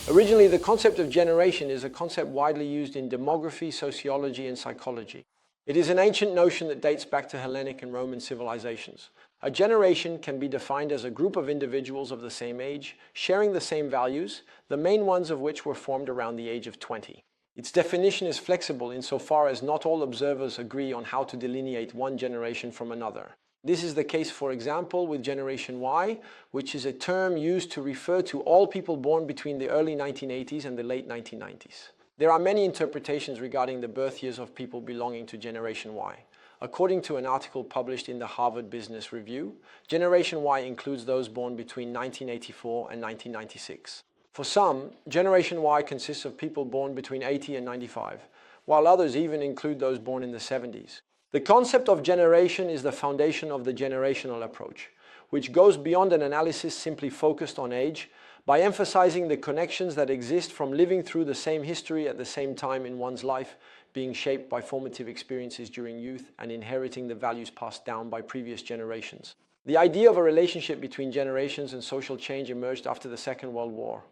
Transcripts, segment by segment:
Originally, the concept of generation is a concept widely used in demography, sociology, and psychology. It is an ancient notion that dates back to Hellenic and Roman civilizations. A generation can be defined as a group of individuals of the same age, sharing the same values, the main ones of which were formed around the age of 20. Its definition is flexible insofar as not all observers agree on how to delineate one generation from another. This is the case, for example, with Generation Y, which is a term used to refer to all people born between the early 1980s and the late 1990s. There are many interpretations regarding the birth years of people belonging to Generation Y. According to an article published in the Harvard Business Review, Generation Y includes those born between 1984 and 1996. For some, Generation Y consists of people born between 80 and 95, while others even include those born in the 70s. The concept of generation is the foundation of the generational approach, which goes beyond an analysis simply focused on age by emphasizing the connections that exist from living through the same history at the same time in one's life, being shaped by formative experiences during youth and inheriting the values passed down by previous generations. The idea of a relationship between generations and social change emerged after the Second World War,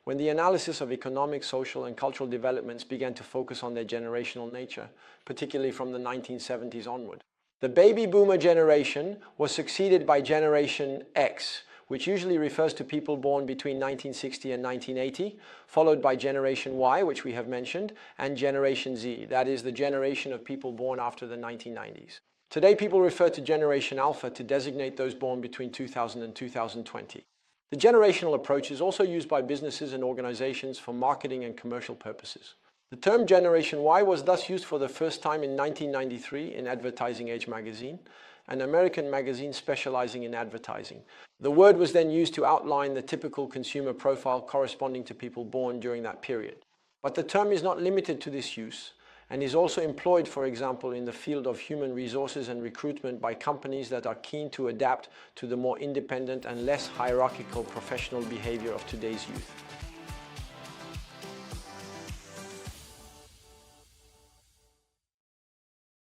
when the analysis of economic, social, and cultural developments began to focus on their generational nature, particularly from the 1970s onward. The baby boomer generation was succeeded by Generation X, which usually refers to people born between 1960 and 1980, followed by Generation Y, which we have mentioned, and Generation Z, that is the generation of people born after the 1990s. Today, people refer to Generation Alpha to designate those born between 2000 and 2020. The generational approach is also used by businesses and organizations for marketing and commercial purposes. The term Generation Y was thus used for the first time in 1993 in Advertising Age magazine, an American magazine specializing in advertising. The word was then used to outline the typical consumer profile corresponding to people born during that period. But the term is not limited to this use, and is also employed, for example, in the field of human resources and recruitment by companies that are keen to adapt to the more independent and less hierarchical professional behavior of today's youth.